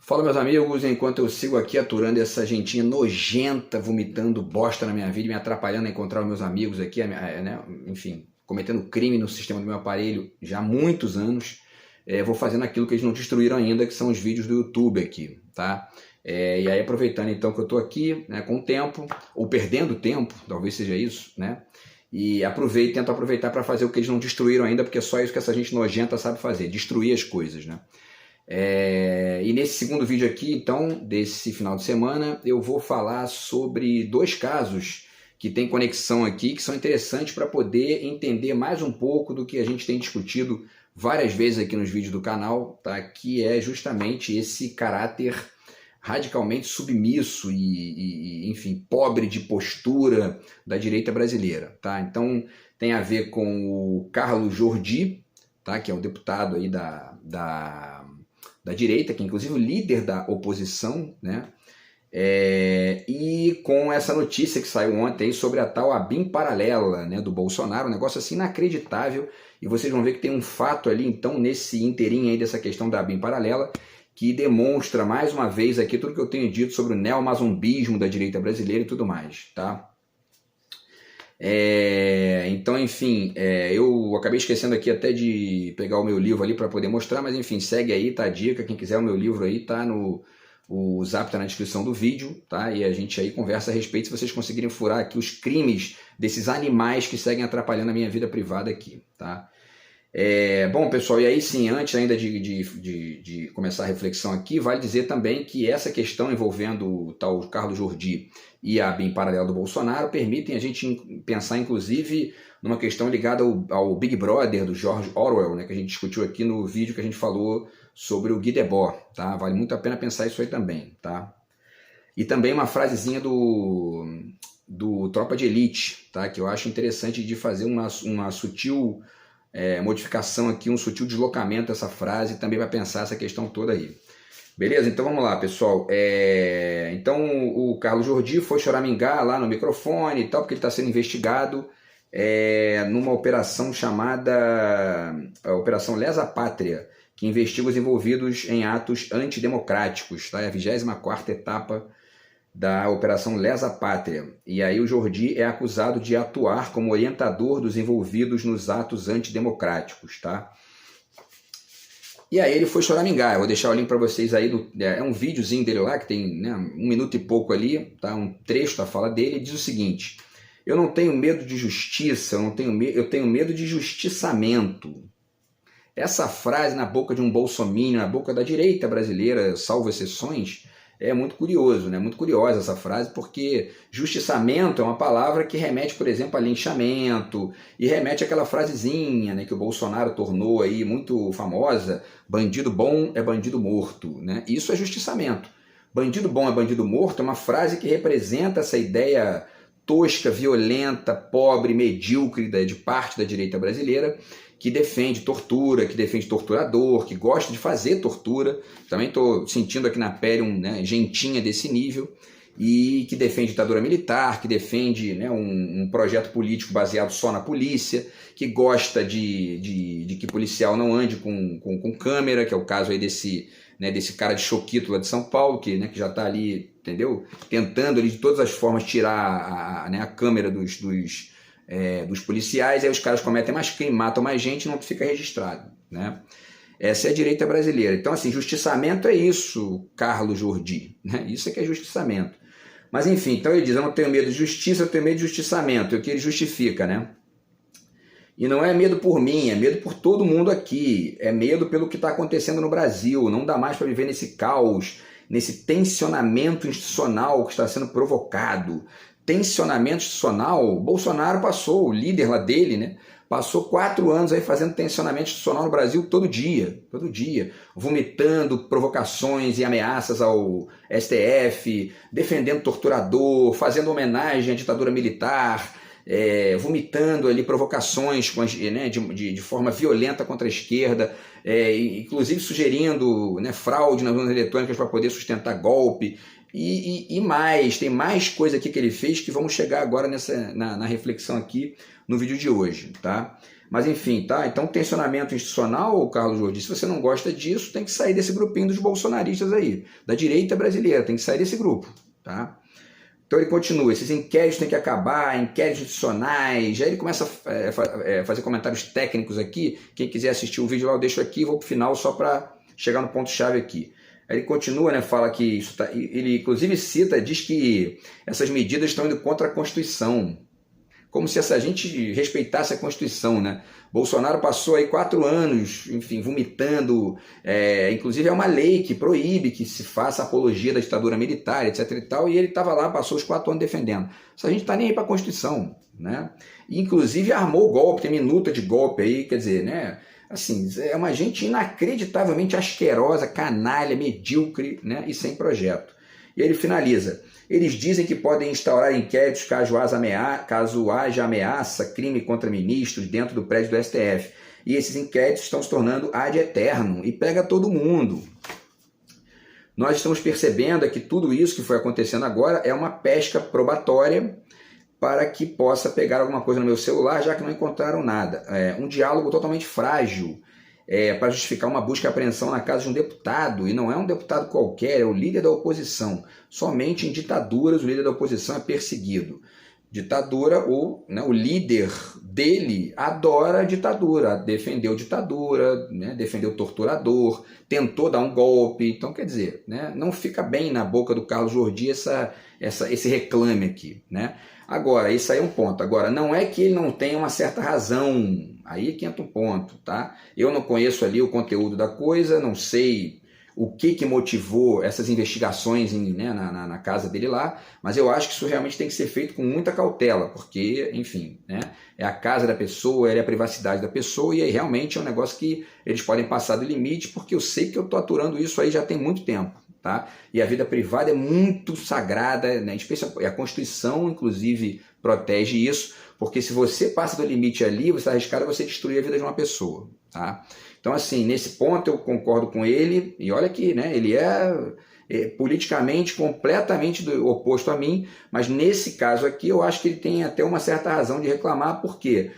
Fala, meus amigos, enquanto eu sigo aqui aturando essa gentinha nojenta, vomitando bosta na minha vida, me atrapalhando a encontrar os meus amigos aqui, né? Enfim, cometendo crime no sistema do meu aparelho já há muitos anos, vou fazendo aquilo que eles não destruíram ainda, que são os vídeos do YouTube aqui, tá? E aí, aproveitando então que eu tô aqui, né, com tempo, ou perdendo tempo, talvez seja isso, né? E tento aproveitar para fazer o que eles não destruíram ainda, porque é só isso que essa gente nojenta sabe fazer, destruir as coisas, né? E nesse segundo vídeo aqui, então, desse final de semana, eu vou falar sobre dois casos que têm conexão aqui, que são interessantes para poder entender mais um pouco do que a gente tem discutido várias vezes aqui nos vídeos do canal, tá? Que é justamente esse caráter radicalmente submisso e enfim, pobre de postura da direita brasileira, tá? Então, tem a ver com o Carlos Jordi, tá? Que é um deputado aí da direita, que é inclusive o líder da oposição, né? E com essa notícia que saiu ontem sobre a tal ABIN paralela, né, do Bolsonaro, um negócio assim inacreditável, e vocês vão ver que tem um fato ali, então, nesse inteirinho aí dessa questão da ABIN paralela, que demonstra mais uma vez aqui tudo que eu tenho dito sobre o neomazombismo da direita brasileira e tudo mais, tá? Então, enfim, eu acabei esquecendo aqui até de pegar o meu livro ali para poder mostrar, mas enfim, segue aí, tá a dica, quem quiser o meu livro aí, tá o zap tá na descrição do vídeo, tá? E a gente aí conversa a respeito, se vocês conseguirem furar aqui os crimes desses animais que seguem atrapalhando a minha vida privada aqui, tá? Bom, pessoal, e aí sim, antes ainda de começar a reflexão aqui, vale dizer também que essa questão envolvendo o tal Carlos Jordi e a ABIN paralela do Bolsonaro permitem a gente pensar, inclusive, numa questão ligada ao Big Brother do George Orwell, né, que a gente discutiu aqui no vídeo que a gente falou sobre o Guy Debord, tá? Vale muito a pena pensar isso aí também, tá? E também uma frasezinha do Tropa de Elite, tá? Que eu acho interessante de fazer uma sutil modificação aqui, um sutil deslocamento dessa frase, também vai pensar essa questão toda aí. Beleza? Então vamos lá, pessoal. Então o Carlos Jordi foi choramingar lá no microfone e tal, porque ele está sendo investigado numa operação chamada Operação Lesa Pátria, que investiga os envolvidos em atos antidemocráticos, tá? É a 24ª etapa da Operação Lesa Pátria. E aí o Jordi é acusado de atuar como orientador dos envolvidos nos atos antidemocráticos, tá? E aí ele foi choramingar. Eu vou deixar o link para vocês aí, é um videozinho dele lá, que tem, né, 1 minuto e pouco ali, tá? Um trecho da fala dele, ele diz o seguinte: eu não tenho medo de justiça, eu tenho medo de justiçamento. Essa frase na boca de um bolsominion, na boca da direita brasileira, salvo exceções, é muito curioso, né? Muito curiosa essa frase, porque justiçamento é uma palavra que remete, por exemplo, a linchamento, e remete àquela frasezinha, né, que o Bolsonaro tornou aí muito famosa: bandido bom é bandido morto, né? Isso é justiçamento. Bandido bom é bandido morto é uma frase que representa essa ideia tosca, violenta, pobre, medíocre de parte da direita brasileira, que defende tortura, que defende torturador, que gosta de fazer tortura. Também estou sentindo aqui na pele gentinha desse nível, e que defende ditadura militar, que defende, né, um projeto político baseado só na polícia, que gosta de que policial não ande com câmera, que é o caso aí desse cara de Choquito lá de São Paulo, que já está ali, entendeu? Tentando ali de todas as formas tirar a câmera dos policiais. Aí os caras cometem mais crime, matam mais gente e não fica registrado, né? Essa é a direita brasileira. Então, assim, justiçamento é isso, Carlos Jordi, né? Isso é que é justiçamento. Mas, enfim, então ele diz: eu não tenho medo de justiça, eu tenho medo de justiçamento. É o que ele justifica, né? E não é medo por mim, é medo por todo mundo aqui. É medo pelo que está acontecendo no Brasil. Não dá mais para viver nesse caos, nesse tensionamento institucional que está sendo provocado. Tensionamento institucional, Bolsonaro passou, o líder lá dele, né, passou 4 anos aí fazendo tensionamento institucional no Brasil todo dia, vomitando provocações e ameaças ao STF, defendendo torturador, fazendo homenagem à ditadura militar, vomitando ali provocações né, de forma violenta contra a esquerda, inclusive sugerindo, né, fraude nas urnas eletrônicas para poder sustentar golpe. E mais, tem mais coisa aqui que ele fez que vamos chegar agora na reflexão aqui no vídeo de hoje, tá? Mas enfim, tá? Então, tensionamento institucional, Carlos Jordi, se você não gosta disso, tem que sair desse grupinho dos bolsonaristas aí, da direita brasileira, tem que sair desse grupo, tá? Então ele continua, esses inquéritos têm que acabar, inquéritos institucionais, aí ele começa a fazer comentários técnicos aqui, quem quiser assistir o vídeo lá eu deixo aqui, vou pro final só para chegar no ponto-chave aqui. Aí ele continua, né, fala que isso ele inclusive cita, diz que essas medidas estão indo contra a Constituição, como se essa gente respeitasse a Constituição, né? Bolsonaro passou aí 4 anos, enfim, vomitando, inclusive é uma lei que proíbe que se faça apologia da ditadura militar, etc e tal, e ele estava lá, passou os 4 anos defendendo. Essa gente está nem aí para a Constituição, né? E, inclusive armou golpe, tem minuta de golpe aí, quer dizer, né? Assim, é uma gente inacreditavelmente asquerosa, canalha, medíocre, né? E sem projeto. E ele finaliza. Eles dizem que podem instaurar inquéritos caso haja ameaça, crime contra ministros dentro do prédio do STF. E esses inquéritos estão se tornando ad eterno e pega todo mundo. Nós estamos percebendo que tudo isso que foi acontecendo agora é uma pesca probatória para que possa pegar alguma coisa no meu celular, já que não encontraram nada. Um diálogo totalmente frágil. Para justificar uma busca e apreensão na casa de um deputado, e não é um deputado qualquer, é o líder da oposição. Somente em ditaduras o líder da oposição é perseguido. Ditadura, né, o líder dele adora a ditadura, defendeu ditadura, né, defendeu torturador, tentou dar um golpe. Então, quer dizer, né, não fica bem na boca do Carlos Jordi esse reclame aqui, né? Agora, isso aí é um ponto. Agora, não é que ele não tenha uma certa razão, aí é que entra um ponto, tá? Eu não conheço ali o conteúdo da coisa, não sei o que motivou essas investigações né, na casa dele lá, mas eu acho que isso realmente tem que ser feito com muita cautela, porque, enfim, né, é a casa da pessoa, é a privacidade da pessoa, e aí realmente é um negócio que eles podem passar do limite, porque eu sei que eu estou aturando isso aí já tem muito tempo. Tá? E a vida privada é muito sagrada, né? A Constituição, inclusive, protege isso, porque se você passa do limite ali, você está arriscado a você destruir a vida de uma pessoa. Tá? Então, assim, nesse ponto eu concordo com ele, e olha que, né, ele é politicamente completamente oposto a mim, mas nesse caso aqui eu acho que ele tem até uma certa razão de reclamar, por quê?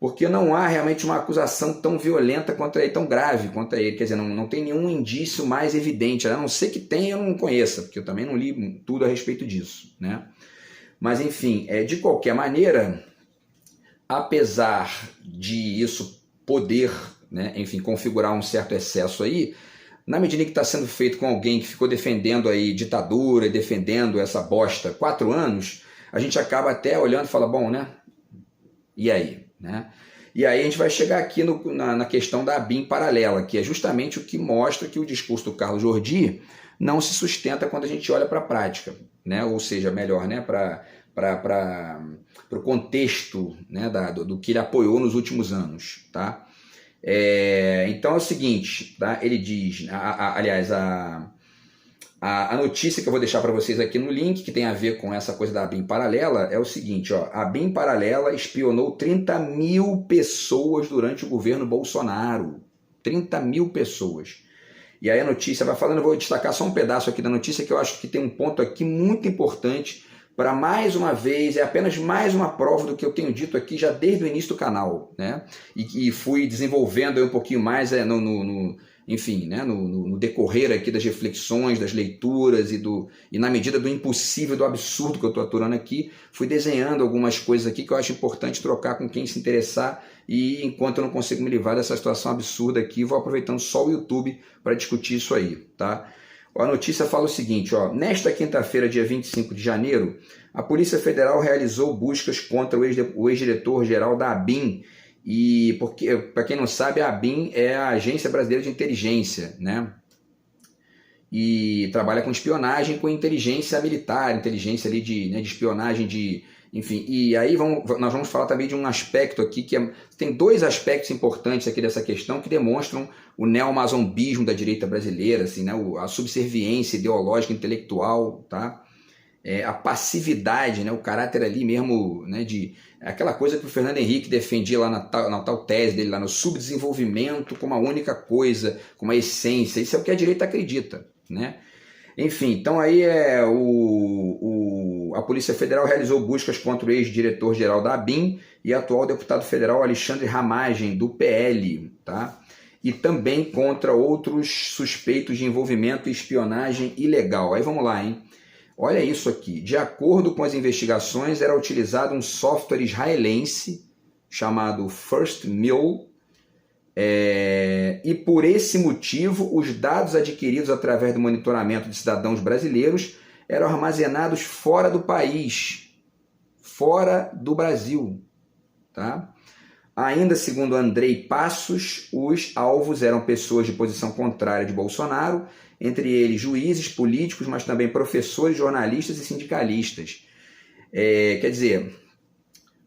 Porque não há realmente uma acusação tão violenta contra ele, tão grave contra ele, quer dizer, não tem nenhum indício mais evidente, a não ser que tenha, eu não conheça, porque eu também não li tudo a respeito disso, né? Mas enfim, de qualquer maneira, apesar de isso poder, né, enfim, configurar um certo excesso aí, na medida que está sendo feito com alguém que ficou defendendo aí ditadura e defendendo essa bosta 4 anos, a gente acaba até olhando e fala, bom, né? E aí? Né? E aí a gente vai chegar aqui na questão da ABIN paralela, que é justamente o que mostra que o discurso do Carlos Jordi não se sustenta quando a gente olha para a prática, né? Ou seja, melhor, né? Para o contexto, né? do que ele apoiou nos últimos anos. Tá? Então é o seguinte, tá? Ele diz, aliás, a notícia que eu vou deixar para vocês aqui no link, que tem a ver com essa coisa da ABIN paralela, é o seguinte, ó, a ABIN paralela espionou 30 mil pessoas durante o governo Bolsonaro. 30 mil pessoas. E aí a notícia vai falando, eu vou destacar só um pedaço aqui da notícia, que eu acho que tem um ponto aqui muito importante para, mais uma vez, é apenas mais uma prova do que eu tenho dito aqui já desde o início do canal, né? E fui desenvolvendo um pouquinho mais enfim, né, no decorrer aqui das reflexões, das leituras e na medida do impossível, do absurdo que eu estou aturando aqui, fui desenhando algumas coisas aqui que eu acho importante trocar com quem se interessar, e enquanto eu não consigo me livrar dessa situação absurda aqui, vou aproveitando só o YouTube para discutir isso aí, tá? A notícia fala o seguinte, ó, nesta quinta-feira, dia 25 de janeiro, a Polícia Federal realizou buscas contra o ex-diretor-geral da ABIN, e porque, para quem não sabe, a ABIN é a Agência Brasileira de Inteligência, né? E trabalha com espionagem, com inteligência militar, inteligência ali de espionagem, enfim. E aí nós vamos falar também de um aspecto aqui, tem 2 aspectos importantes aqui dessa questão que demonstram o neomazombismo da direita brasileira, assim, né? A subserviência ideológica intelectual, tá? a passividade, né, o caráter ali mesmo, né, de aquela coisa que o Fernando Henrique defendia lá na tal tese dele, lá no subdesenvolvimento como a única coisa, como a essência. Isso é o que a direita acredita, né? Enfim, então aí a Polícia Federal realizou buscas contra o ex-diretor-geral da ABIN e atual deputado federal Alexandre Ramagem, do PL, tá? E também contra outros suspeitos de envolvimento e espionagem ilegal. Aí vamos lá, hein? Olha isso aqui. De acordo com as investigações, era utilizado um software israelense chamado First Mill, e por esse motivo, os dados adquiridos através do monitoramento de cidadãos brasileiros eram armazenados fora do país, fora do Brasil. Tá? Ainda segundo Andrei Passos, os alvos eram pessoas de posição contrária de Bolsonaro, entre eles juízes, políticos, mas também professores, jornalistas e sindicalistas. Quer dizer,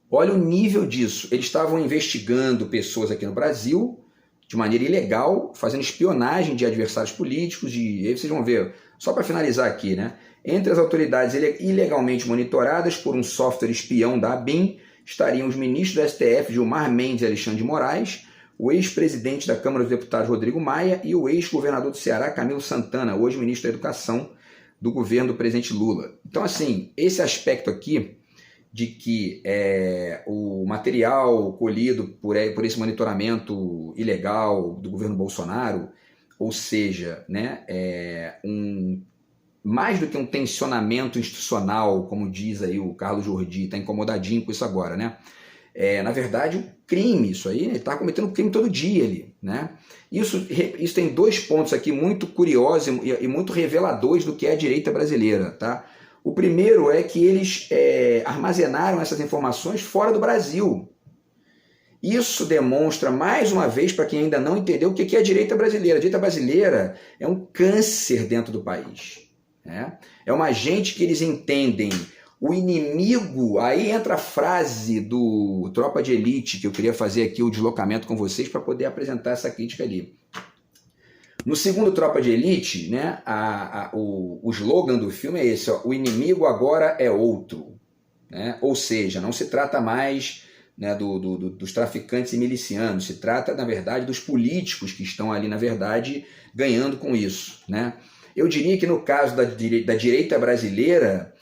olha o nível disso. Eles estavam investigando pessoas aqui no Brasil de maneira ilegal, fazendo espionagem de adversários políticos, aí vocês vão ver, só para finalizar aqui, né? Entre as autoridades ilegalmente monitoradas por um software espião da ABIN, estariam os ministros do STF, Gilmar Mendes e Alexandre de Moraes, o ex-presidente da Câmara dos Deputados, Rodrigo Maia, e o ex-governador do Ceará, Camilo Santana, hoje ministro da Educação do governo do presidente Lula. Então, assim, esse aspecto aqui de que o material colhido por esse monitoramento ilegal do governo Bolsonaro, ou seja, né, mais do que um tensionamento institucional, como diz aí o Carlos Jordi, está incomodadinho com isso agora, né? Na verdade, um crime, isso aí, ele está cometendo um crime todo dia ali, né? Isso tem dois pontos aqui muito curiosos e muito reveladores do que é a direita brasileira, tá? O primeiro é que eles armazenaram essas informações fora do Brasil. Isso demonstra, mais uma vez, para quem ainda não entendeu, o que é a direita brasileira. A direita brasileira é um câncer dentro do país. Né? É uma gente que eles entendem o inimigo. Aí entra a frase do Tropa de Elite, que eu queria fazer aqui o deslocamento com vocês para poder apresentar essa crítica ali. No segundo Tropa de Elite, né, o slogan do filme é esse, ó, o inimigo agora é outro. Né? Ou seja, não se trata mais, né, dos traficantes e milicianos, se trata, na verdade, dos políticos que estão ali, na verdade, ganhando com isso. Né? Eu diria que no caso da direita brasileira,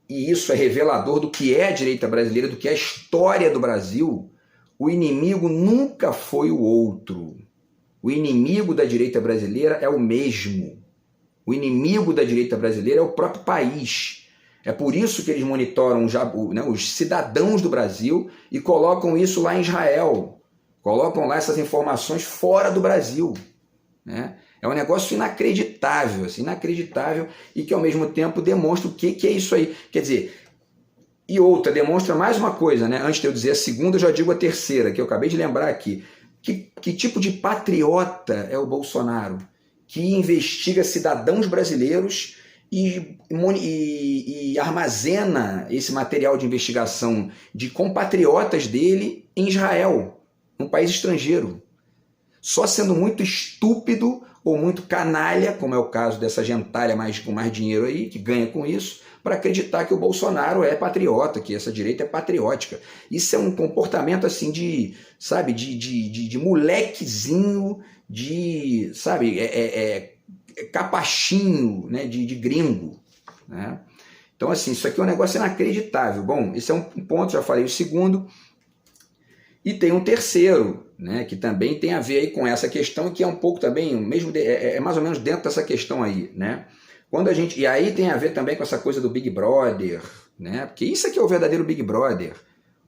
e isso é revelador do que é a direita brasileira, do que é a história do Brasil, o inimigo nunca foi o outro. O inimigo da direita brasileira é o mesmo. O inimigo da direita brasileira é o próprio país. É por isso que eles monitoram os cidadãos do Brasil e colocam isso lá em Israel. Colocam lá essas informações fora do Brasil. Né? É um negócio inacreditável, assim, inacreditável, e que ao mesmo tempo demonstra o que é isso aí. Quer dizer, e outra, demonstra mais uma coisa, né? Antes de eu dizer a segunda, eu já digo a terceira, que eu acabei de lembrar aqui. Que tipo de patriota é o Bolsonaro, que investiga cidadãos brasileiros e armazena esse material de investigação de compatriotas dele em Israel, um país estrangeiro? Só sendo muito estúpido ou muito canalha, como é o caso dessa gentalha com mais dinheiro aí, que ganha com isso, para acreditar que o Bolsonaro é patriota, que essa direita é patriótica. Isso é um comportamento assim de molequezinho, sabe, capachinho, né, de gringo. Né? Então, assim, isso aqui é um negócio inacreditável. Bom, esse é um ponto, já falei o segundo. E tem um terceiro, né, que também tem a ver aí com essa questão, que é um pouco também, mais ou menos dentro dessa questão aí, né? E aí tem a ver também com essa coisa do Big Brother, né? Porque isso aqui é o verdadeiro Big Brother.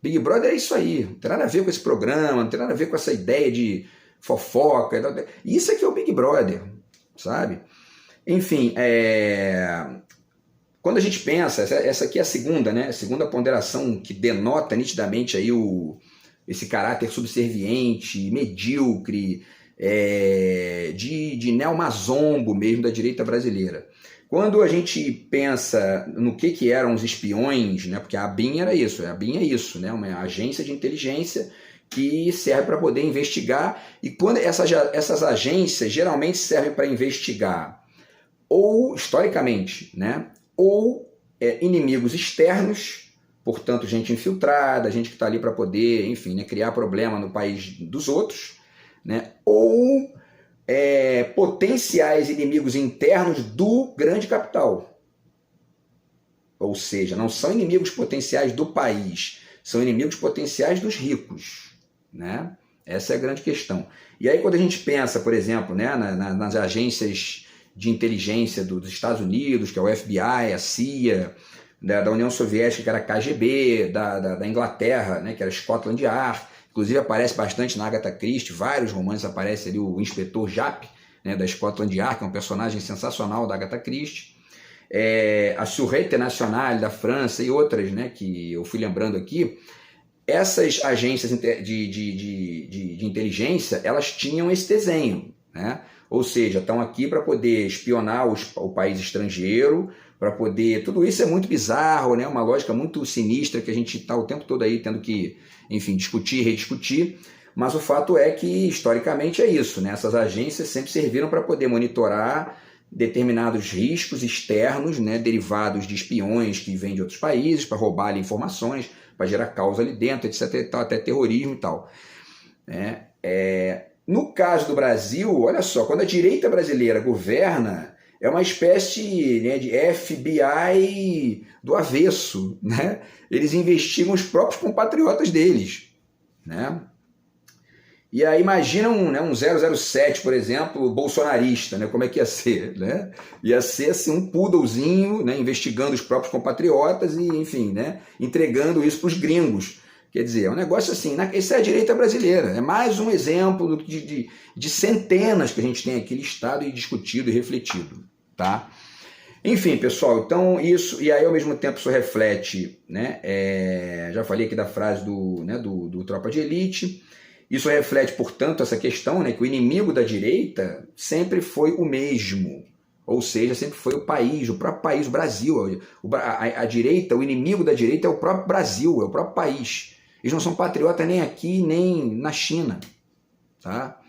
Big Brother é isso aí, não tem nada a ver com esse programa, não tem nada a ver com essa ideia de fofoca. Isso aqui é o Big Brother, sabe? Enfim, quando a gente pensa, essa aqui é a segunda, né? A segunda ponderação que denota nitidamente aí esse caráter subserviente, medíocre, de neomazombo mesmo da direita brasileira. Quando a gente pensa no que eram os espiões, né, porque a ABIN era isso, a ABIN é isso, né, uma agência de inteligência que serve para poder investigar, e quando essas agências geralmente servem para investigar ou historicamente, né, ou inimigos externos, portanto, gente infiltrada, gente que está ali para poder, enfim, né, criar problema no país dos outros, né, ou potenciais inimigos internos do grande capital. Ou seja, não são inimigos potenciais do país, são inimigos potenciais dos ricos, né? Essa é a grande questão. E aí quando a gente pensa, por exemplo, né, nas agências de inteligência dos Estados Unidos, que é o FBI, a CIA, da União Soviética, que era a KGB, da Inglaterra, né, que era Scotland Yard, inclusive aparece bastante na Agatha Christie, vários romances aparece ali o inspetor Japp, né, da Scotland Yard, que é um personagem sensacional da Agatha Christie, a Sûreté Nationale da França e outras, né, que eu fui lembrando aqui. Essas agências de inteligência, elas tinham esse desenho, né? Ou seja, estão aqui para poder espionar o país estrangeiro, para poder... Tudo isso é muito bizarro, né? Uma lógica muito sinistra que a gente está o tempo todo aí tendo que, enfim, discutir, rediscutir, mas o fato é que, historicamente, é isso, né? Essas agências sempre serviram para poder monitorar determinados riscos externos, né, derivados de espiões que vêm de outros países, para roubar ali informações, para gerar causa ali dentro, etc, até terrorismo e tal. No caso do Brasil, olha só, quando a direita brasileira governa, é uma espécie, né, de FBI do avesso, né? Eles investigam os próprios compatriotas deles, né? E aí imagina um 007, por exemplo, bolsonarista, né? Como é que ia ser, né? Ia ser assim, um poodlezinho, né? Investigando os próprios compatriotas e, enfim, né? Entregando isso para os gringos. Quer dizer, é um negócio assim, essa é a direita brasileira, é mais um exemplo de centenas que a gente tem aqui listado e discutido e refletido, tá? Enfim, pessoal, então isso, e aí ao mesmo tempo isso reflete, né? Já falei aqui da frase do Tropa de Elite. Isso reflete, portanto, essa questão, né, que o inimigo da direita sempre foi o mesmo, ou seja, sempre foi o país, o próprio país, o Brasil. A direita, o inimigo da direita é o próprio Brasil, é o próprio país. Eles não são patriotas nem aqui, nem na China. Tá?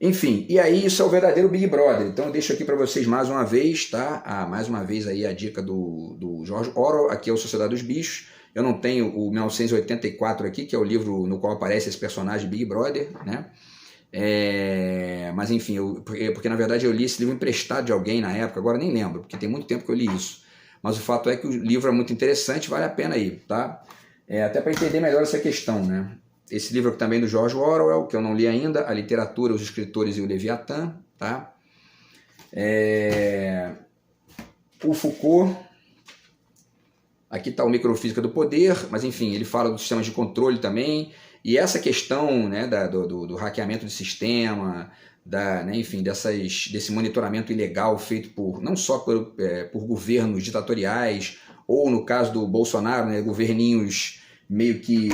Enfim, e aí isso é o verdadeiro Big Brother. Então eu deixo aqui para vocês mais uma vez, tá? Mais uma vez aí a dica do George Orwell, aqui é o Sociedade dos Bichos. Eu não tenho o 1984 aqui, que é o livro no qual aparece esse personagem Big Brother, né? Mas enfim, porque na verdade eu li esse livro emprestado de alguém na época, agora nem lembro, porque tem muito tempo que eu li isso. Mas o fato é que o livro é muito interessante, vale a pena aí, tá? Até para entender melhor essa questão, né? Esse livro aqui também do George Orwell, que eu não li ainda, A Literatura, os Escritores e o Leviatã, tá? O Foucault... Aqui está o Microfísica do Poder, mas enfim, ele fala dos sistemas de controle também, e essa questão, né, do hackeamento de sistema, né, enfim, desse monitoramento ilegal feito não só por governos ditatoriais, ou no caso do Bolsonaro, né, governinhos meio que...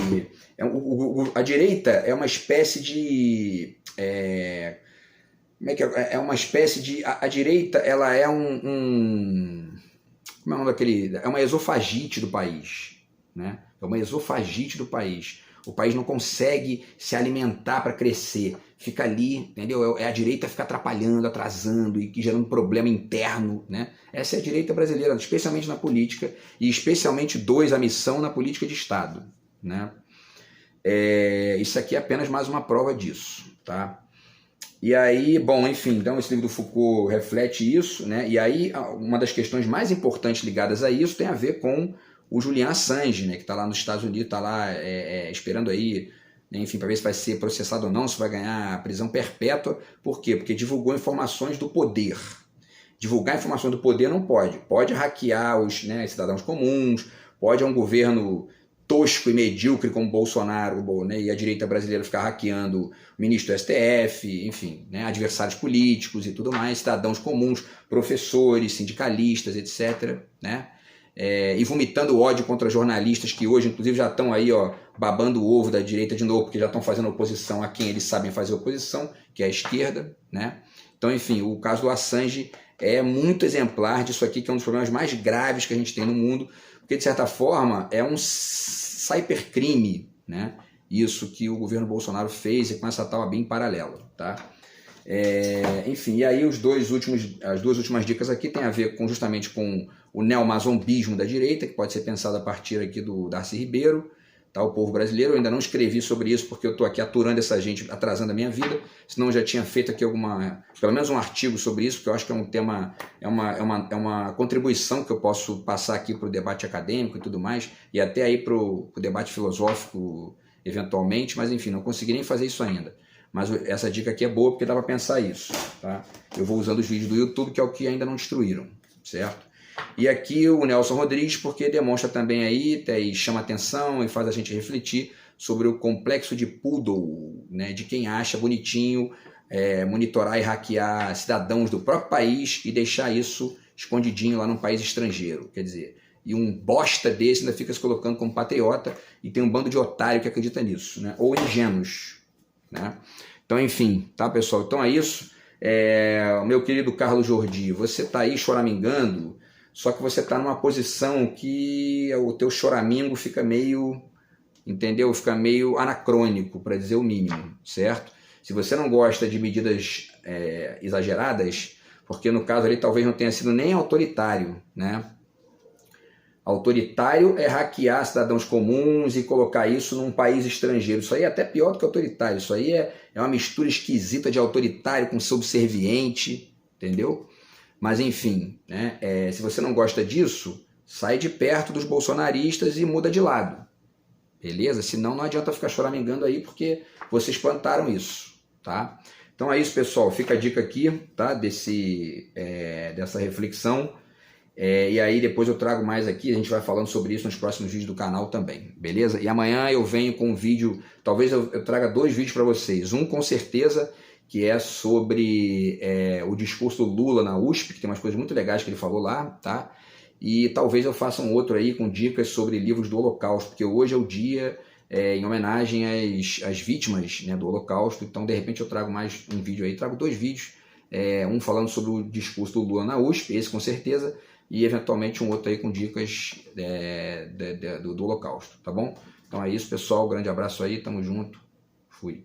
A direita é uma espécie de... como é que é? É uma espécie de... A direita, ela é como é o nome daquele? É uma esofagite do país, né? É uma esofagite do país. O país não consegue se alimentar para crescer. Fica ali, entendeu? A direita fica atrapalhando, atrasando e gerando problema interno, né? Essa é a direita brasileira, especialmente na política e especialmente a missão na política de Estado, né? Isso aqui é apenas mais uma prova disso, tá? E aí, bom, enfim, então esse livro do Foucault reflete isso, né? E aí uma das questões mais importantes ligadas a isso tem a ver com o Julian Assange, né? Que está lá nos Estados Unidos, está lá esperando aí, né? Enfim, para ver se vai ser processado ou não, se vai ganhar prisão perpétua. Por quê? Porque divulgou informações do poder. Divulgar informações do poder não pode. Pode hackear os, né, cidadãos comuns, pode um governo tosco e medíocre como Bolsonaro, né, e a direita brasileira ficar hackeando o ministro do STF, enfim, né, adversários políticos e tudo mais, cidadãos comuns, professores, sindicalistas, etc., né, e vomitando ódio contra jornalistas que hoje, inclusive, já estão aí, ó, babando o ovo da direita de novo, porque já estão fazendo oposição a quem eles sabem fazer oposição, que é a esquerda, né. Então, enfim, o caso do Assange é muito exemplar disso aqui, que é um dos problemas mais graves que a gente tem no mundo, porque, de certa forma, é um cybercrime, né? Isso que o governo Bolsonaro fez e com essa tal bem em paralelo, tá? Enfim, e aí as duas últimas dicas aqui tem a ver justamente com o neomazombismo da direita, que pode ser pensado a partir aqui do Darcy Ribeiro, tá? O povo brasileiro. Eu ainda não escrevi sobre isso porque eu estou aqui aturando essa gente, atrasando a minha vida, senão eu já tinha feito aqui pelo menos um artigo sobre isso, porque eu acho que é um tema, é uma contribuição que eu posso passar aqui para o debate acadêmico e tudo mais, e até aí para o debate filosófico eventualmente, mas enfim, não consegui nem fazer isso ainda. Mas essa dica aqui é boa porque dá para pensar isso, tá? Eu vou usando os vídeos do YouTube, que é o que ainda não destruíram, certo? E aqui o Nelson Rodrigues, porque demonstra também aí, e chama atenção e faz a gente refletir sobre o complexo de poodle, né, de quem acha bonitinho monitorar e hackear cidadãos do próprio país e deixar isso escondidinho lá num país estrangeiro. Quer dizer, e um bosta desse ainda fica se colocando como patriota e tem um bando de otário que acredita nisso, né? Ou ingênuos, né? Então, enfim, tá, pessoal? Então é isso. Meu querido Carlos Jordi, você tá aí choramingando, só que você tá numa posição que o teu choramingo fica meio, entendeu? Fica meio anacrônico, para dizer o mínimo, certo? Se você não gosta de medidas exageradas, porque no caso ali talvez não tenha sido nem autoritário, né? Autoritário é hackear cidadãos comuns e colocar isso num país estrangeiro. Isso aí é até pior do que autoritário. Isso aí é uma mistura esquisita de autoritário com subserviente, entendeu? Mas enfim, né? Se você não gosta disso, sai de perto dos bolsonaristas e muda de lado. Beleza? Senão não adianta ficar choramingando aí, porque vocês plantaram isso, tá? Então é isso, pessoal. Fica a dica aqui, tá? Dessa reflexão. E aí depois eu trago mais aqui, a gente vai falando sobre isso nos próximos vídeos do canal também, beleza? E amanhã eu venho com um vídeo, talvez eu traga 2 vídeos para vocês. Um com certeza, que é sobre o discurso do Lula na USP, que tem umas coisas muito legais que ele falou lá, tá? E talvez eu faça um outro aí com dicas sobre livros do Holocausto, porque hoje é o dia em homenagem às vítimas, né, do Holocausto. Então de repente eu trago mais um vídeo aí, trago 2 vídeos, um falando sobre o discurso do Lula na USP, esse com certeza, e eventualmente um outro aí com dicas do Holocausto, tá bom? Então é isso, pessoal, grande abraço aí, tamo junto, fui.